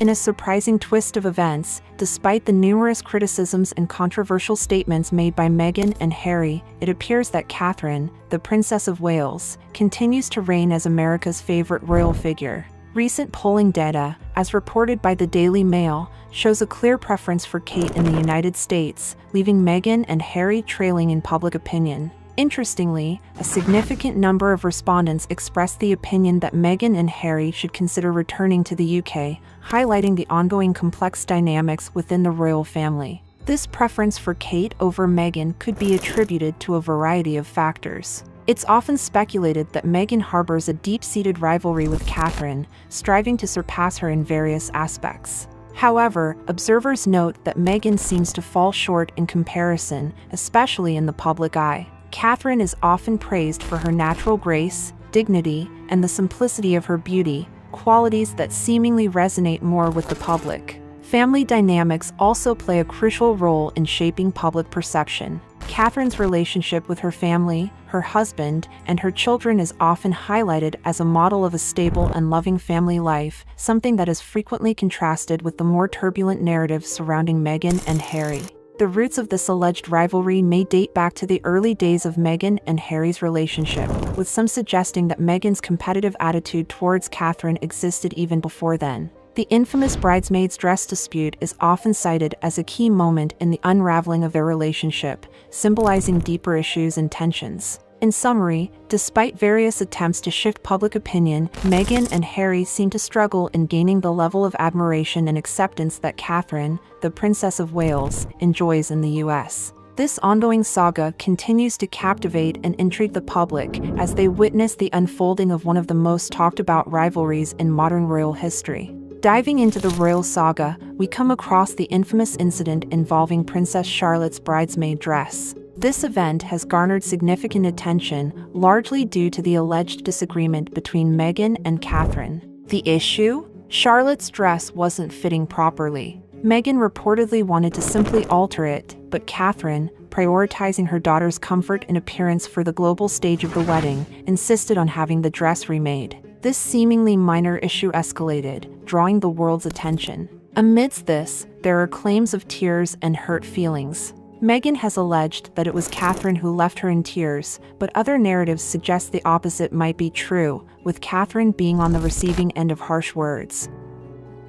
In a surprising twist of events, despite the numerous criticisms and controversial statements made by Meghan and Harry, it appears that Catherine, the Princess of Wales, continues to reign as America's favorite royal figure. Recent polling data, as reported by the Daily Mail, shows a clear preference for Kate in the United States, leaving Meghan and Harry trailing in public opinion. Interestingly, a significant number of respondents expressed the opinion that Meghan and Harry should consider returning to the UK, highlighting the ongoing complex dynamics within the royal family. This preference for Kate over Meghan could be attributed to a variety of factors. It's often speculated that Meghan harbors a deep-seated rivalry with Catherine, striving to surpass her in various aspects. However, observers note that Meghan seems to fall short in comparison, especially in the public eye. Catherine is often praised for her natural grace, dignity, and the simplicity of her beauty, qualities that seemingly resonate more with the public. Family dynamics also play a crucial role in shaping public perception. Catherine's relationship with her family, her husband, and her children is often highlighted as a model of a stable and loving family life, something that is frequently contrasted with the more turbulent narratives surrounding Meghan and Harry. The roots of this alleged rivalry may date back to the early days of Meghan and Harry's relationship, with some suggesting that Meghan's competitive attitude towards Catherine existed even before then. The infamous bridesmaid's dress dispute is often cited as a key moment in the unraveling of their relationship, symbolizing deeper issues and tensions. In summary, despite various attempts to shift public opinion, Meghan and Harry seem to struggle in gaining the level of admiration and acceptance that Catherine, the Princess of Wales, enjoys in the US. This ongoing saga continues to captivate and intrigue the public as they witness the unfolding of one of the most talked about rivalries in modern royal history. Diving into the royal saga, we come across the infamous incident involving Princess Charlotte's bridesmaid dress. This event has garnered significant attention, largely due to the alleged disagreement between Meghan and Catherine. The issue? Charlotte's dress wasn't fitting properly. Meghan reportedly wanted to simply alter it, but Catherine, prioritizing her daughter's comfort and appearance for the global stage of the wedding, insisted on having the dress remade. This seemingly minor issue escalated, drawing the world's attention. Amidst this, there are claims of tears and hurt feelings. Meghan has alleged that it was Catherine who left her in tears, but other narratives suggest the opposite might be true, with Catherine being on the receiving end of harsh words.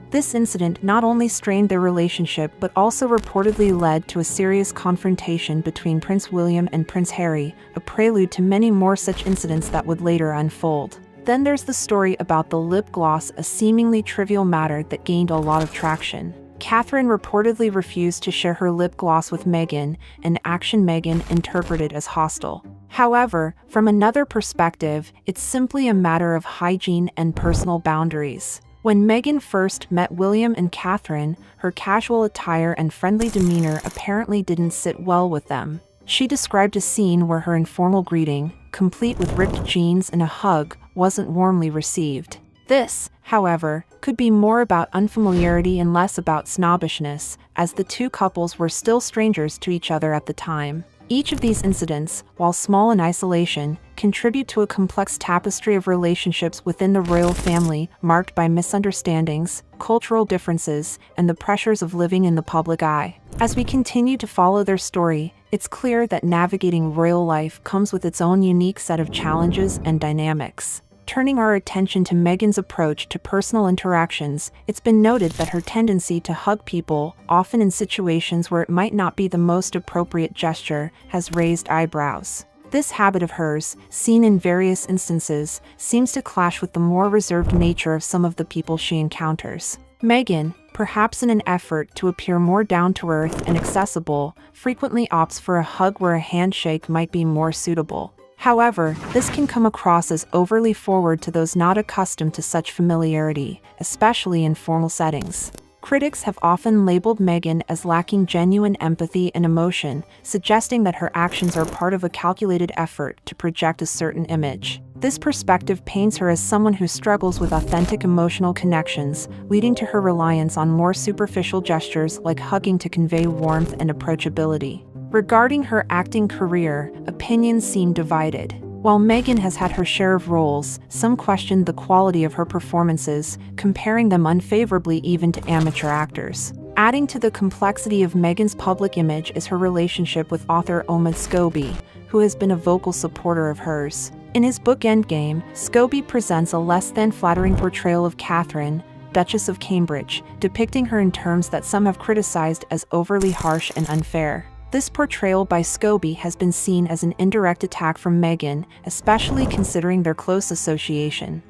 This incident not only strained their relationship but also reportedly led to a serious confrontation between Prince William and Prince Harry, a prelude to many more such incidents that would later unfold. Then there's the story about the lip gloss, a seemingly trivial matter that gained a lot of traction. Catherine reportedly refused to share her lip gloss with Meghan, an action Meghan interpreted as hostile. However, from another perspective, it's simply a matter of hygiene and personal boundaries. When Meghan first met William and Catherine, her casual attire and friendly demeanor apparently didn't sit well with them. She described a scene where her informal greeting, complete with ripped jeans and a hug, wasn't warmly received. This, however, could be more about unfamiliarity and less about snobbishness, as the two couples were still strangers to each other at the time. Each of these incidents, while small in isolation, contribute to a complex tapestry of relationships within the royal family, marked by misunderstandings, cultural differences, and the pressures of living in the public eye. As we continue to follow their story, it's clear that navigating royal life comes with its own unique set of challenges and dynamics. Turning our attention to Meghan's approach to personal interactions, it's been noted that her tendency to hug people, often in situations where it might not be the most appropriate gesture, has raised eyebrows. This habit of hers, seen in various instances, seems to clash with the more reserved nature of some of the people she encounters. Meghan, perhaps in an effort to appear more down-to-earth and accessible, frequently opts for a hug where a handshake might be more suitable. However, this can come across as overly forward to those not accustomed to such familiarity, especially in formal settings. Critics have often labeled Meghan as lacking genuine empathy and emotion, suggesting that her actions are part of a calculated effort to project a certain image. This perspective paints her as someone who struggles with authentic emotional connections, leading to her reliance on more superficial gestures like hugging to convey warmth and approachability. Regarding her acting career, opinions seem divided. While Meghan has had her share of roles, some questioned the quality of her performances, comparing them unfavorably even to amateur actors. Adding to the complexity of Meghan's public image is her relationship with author Omid Scobie, who has been a vocal supporter of hers. In his book Endgame, Scobie presents a less than flattering portrayal of Catherine, Duchess of Cambridge, depicting her in terms that some have criticized as overly harsh and unfair. This portrayal by Scobie has been seen as an indirect attack from Meghan, especially considering their close association.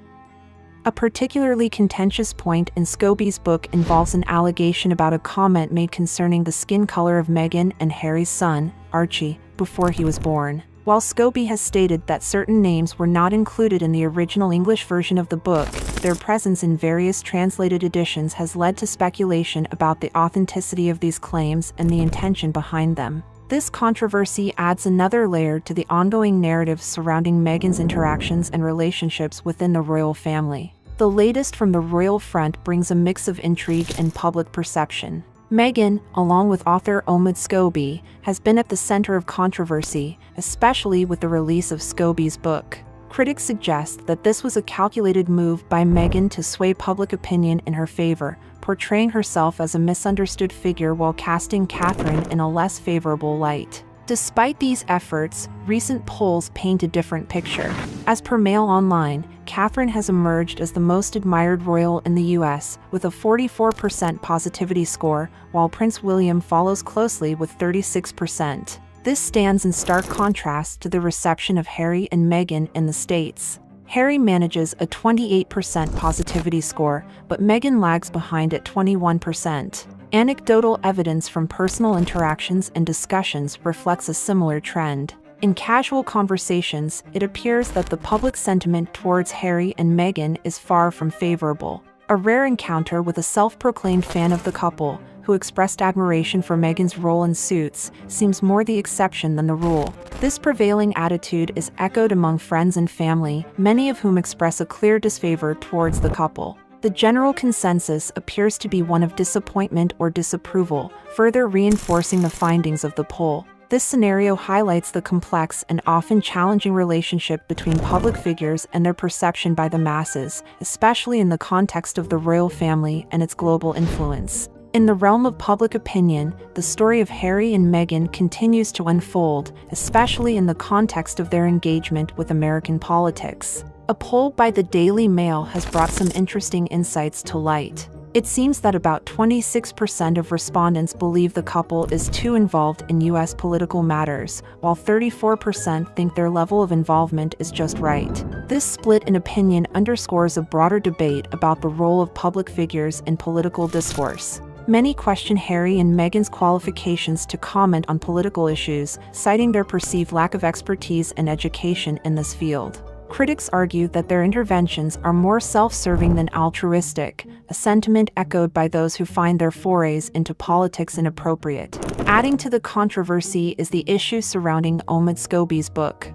A particularly contentious point in Scobie's book involves an allegation about a comment made concerning the skin color of Meghan and Harry's son, Archie, before he was born. While Scobie has stated that certain names were not included in the original English version of the book, their presence in various translated editions has led to speculation about the authenticity of these claims and the intention behind them. This controversy adds another layer to the ongoing narrative surrounding Meghan's interactions and relationships within the royal family. The latest from the royal front brings a mix of intrigue and public perception. Meghan, along with author Omid Scobie, has been at the center of controversy, especially with the release of Scobie's book. Critics suggest that this was a calculated move by Meghan to sway public opinion in her favor, portraying herself as a misunderstood figure while casting Catherine in a less favorable light. Despite these efforts, recent polls paint a different picture. As per Mail Online, Catherine has emerged as the most admired royal in the US, with a 44% positivity score, while Prince William follows closely with 36%. This stands in stark contrast to the reception of Harry and Meghan in the States. Harry manages a 28% positivity score, but Meghan lags behind at 21%. Anecdotal evidence from personal interactions and discussions reflects a similar trend. In casual conversations, it appears that the public sentiment towards Harry and Meghan is far from favorable. A rare encounter with a self-proclaimed fan of the couple, who expressed admiration for Meghan's role in Suits, seems more the exception than the rule. This prevailing attitude is echoed among friends and family, many of whom express a clear disfavor towards the couple. The general consensus appears to be one of disappointment or disapproval, further reinforcing the findings of the poll. This scenario highlights the complex and often challenging relationship between public figures and their perception by the masses, especially in the context of the royal family and its global influence. In the realm of public opinion, the story of Harry and Meghan continues to unfold, especially in the context of their engagement with American politics. A poll by the Daily Mail has brought some interesting insights to light. It seems that about 26% of respondents believe the couple is too involved in US political matters, while 34% think their level of involvement is just right. This split in opinion underscores a broader debate about the role of public figures in political discourse. Many question Harry and Meghan's qualifications to comment on political issues, citing their perceived lack of expertise and education in this field. Critics argue that their interventions are more self-serving than altruistic, a sentiment echoed by those who find their forays into politics inappropriate. Adding to the controversy is the issue surrounding Omid Scobie's book.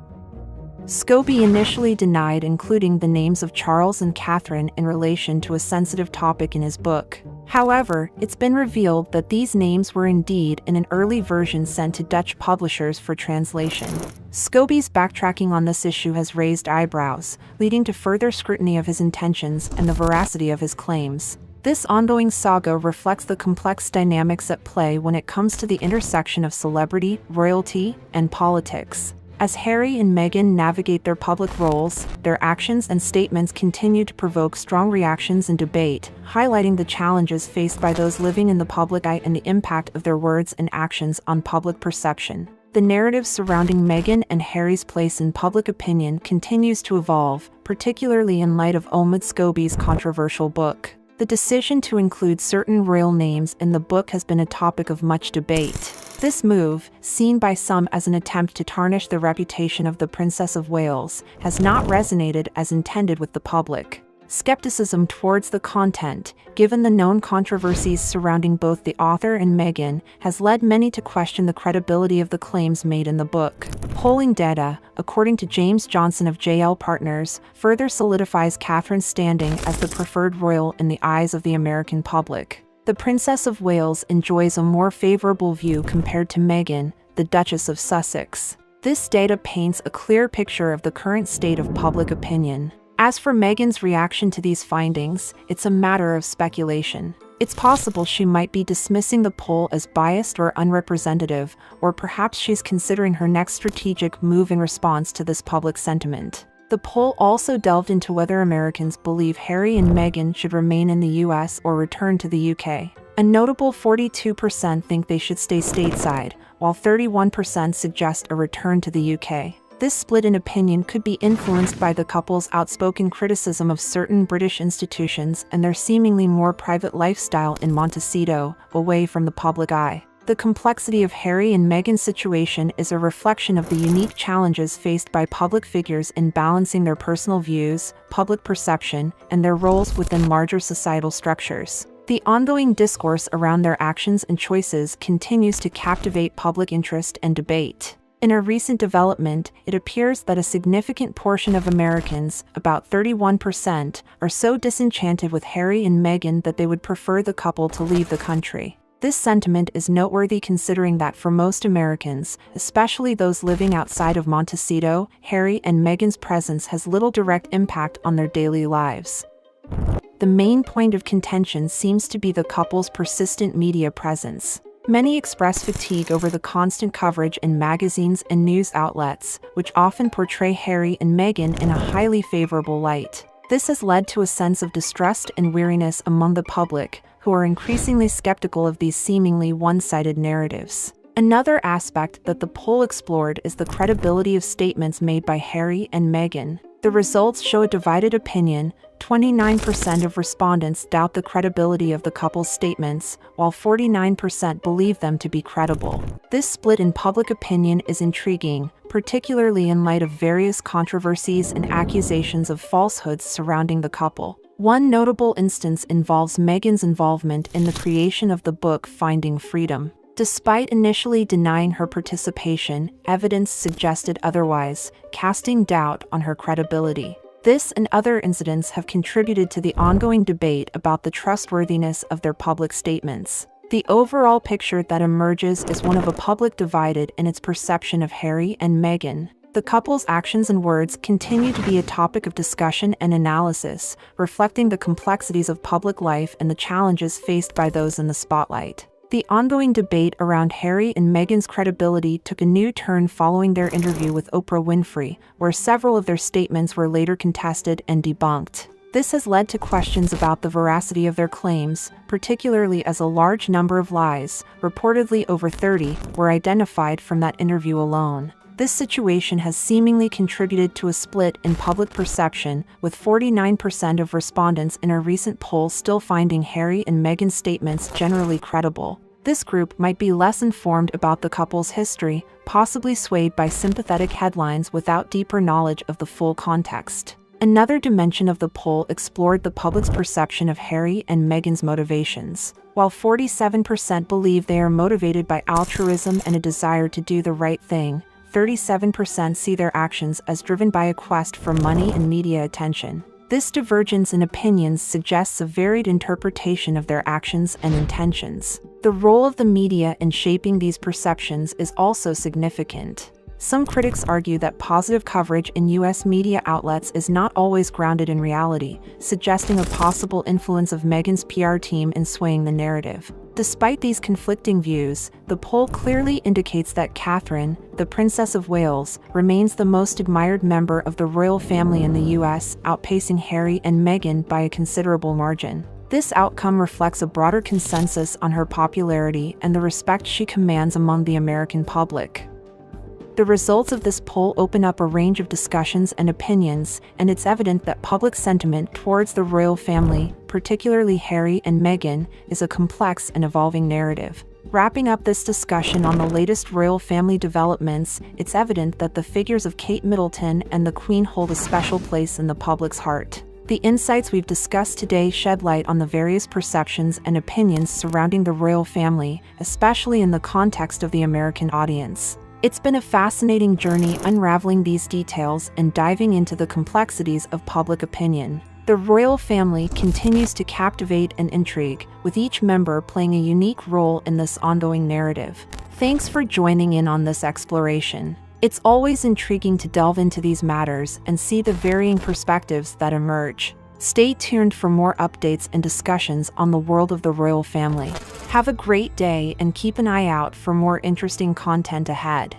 Scobie initially denied including the names of Charles and Catherine in relation to a sensitive topic in his book. However, it's been revealed that these names were indeed in an early version sent to Dutch publishers for translation. Scobie's backtracking on this issue has raised eyebrows, leading to further scrutiny of his intentions and the veracity of his claims. This ongoing saga reflects the complex dynamics at play when it comes to the intersection of celebrity, royalty, and politics. As Harry and Meghan navigate their public roles, their actions and statements continue to provoke strong reactions and debate, highlighting the challenges faced by those living in the public eye and the impact of their words and actions on public perception. The narrative surrounding Meghan and Harry's place in public opinion continues to evolve, particularly in light of Omid Scobie's controversial book. The decision to include certain royal names in the book has been a topic of much debate. This move, seen by some as an attempt to tarnish the reputation of the Princess of Wales, has not resonated as intended with the public. Skepticism towards the content, given the known controversies surrounding both the author and Meghan, has led many to question the credibility of the claims made in the book. Polling data, according to James Johnson of JL Partners, further solidifies Catherine's standing as the preferred royal in the eyes of the American public. The Princess of Wales enjoys a more favorable view compared to Meghan, the Duchess of Sussex. This data paints a clear picture of the current state of public opinion. As for Meghan's reaction to these findings, it's a matter of speculation. It's possible she might be dismissing the poll as biased or unrepresentative, or perhaps she's considering her next strategic move in response to this public sentiment. The poll also delved into whether Americans believe Harry and Meghan should remain in the US or return to the UK. A notable 42% think they should stay stateside, while 31% suggest a return to the UK. This split in opinion could be influenced by the couple's outspoken criticism of certain British institutions and their seemingly more private lifestyle in Montecito, away from the public eye. The complexity of Harry and Meghan's situation is a reflection of the unique challenges faced by public figures in balancing their personal views, public perception, and their roles within larger societal structures. The ongoing discourse around their actions and choices continues to captivate public interest and debate. In a recent development, it appears that a significant portion of Americans, about 31%, are so disenchanted with Harry and Meghan that they would prefer the couple to leave the country. This sentiment is noteworthy considering that for most Americans, especially those living outside of Montecito, Harry and Meghan's presence has little direct impact on their daily lives. The main point of contention seems to be the couple's persistent media presence. Many express fatigue over the constant coverage in magazines and news outlets, which often portray Harry and Meghan in a highly favorable light. This has led to a sense of distrust and weariness among the public, who are increasingly skeptical of these seemingly one-sided narratives. Another aspect that the poll explored is the credibility of statements made by Harry and Meghan. The results show a divided opinion. 29% of respondents doubt the credibility of the couple's statements, while 49% believe them to be credible. This split in public opinion is intriguing, particularly in light of various controversies and accusations of falsehoods surrounding the couple. One notable instance involves Meghan's involvement in the creation of the book Finding Freedom. Despite initially denying her participation, evidence suggested otherwise, casting doubt on her credibility. This and other incidents have contributed to the ongoing debate about the trustworthiness of their public statements. The overall picture that emerges is one of a public divided in its perception of Harry and Meghan. The couple's actions and words continue to be a topic of discussion and analysis, reflecting the complexities of public life and the challenges faced by those in the spotlight. The ongoing debate around Harry and Meghan's credibility took a new turn following their interview with Oprah Winfrey, where several of their statements were later contested and debunked. This has led to questions about the veracity of their claims, particularly as a large number of lies, reportedly over 30, were identified from that interview alone. This situation has seemingly contributed to a split in public perception, with 49% of respondents in a recent poll still finding Harry and Meghan's statements generally credible. This group might be less informed about the couple's history, possibly swayed by sympathetic headlines without deeper knowledge of the full context. Another dimension of the poll explored the public's perception of Harry and Meghan's motivations. While 47% believe they are motivated by altruism and a desire to do the right thing, 37% see their actions as driven by a quest for money and media attention. This divergence in opinions suggests a varied interpretation of their actions and intentions. The role of the media in shaping these perceptions is also significant. Some critics argue that positive coverage in U.S. media outlets is not always grounded in reality, suggesting a possible influence of Meghan's PR team in swaying the narrative. Despite these conflicting views, the poll clearly indicates that Catherine, the Princess of Wales, remains the most admired member of the royal family in the U.S., outpacing Harry and Meghan by a considerable margin. This outcome reflects a broader consensus on her popularity and the respect she commands among the American public. The results of this poll open up a range of discussions and opinions, and it's evident that public sentiment towards the royal family, particularly Harry and Meghan, is a complex and evolving narrative. Wrapping up this discussion on the latest royal family developments, it's evident that the figures of Kate Middleton and the Queen hold a special place in the public's heart. The insights we've discussed today shed light on the various perceptions and opinions surrounding the royal family, especially in the context of the American audience. It's been a fascinating journey unraveling these details and diving into the complexities of public opinion. The royal family continues to captivate and intrigue, with each member playing a unique role in this ongoing narrative. Thanks for joining in on this exploration. It's always intriguing to delve into these matters and see the varying perspectives that emerge. Stay tuned for more updates and discussions on the world of the royal family. Have a great day and keep an eye out for more interesting content ahead.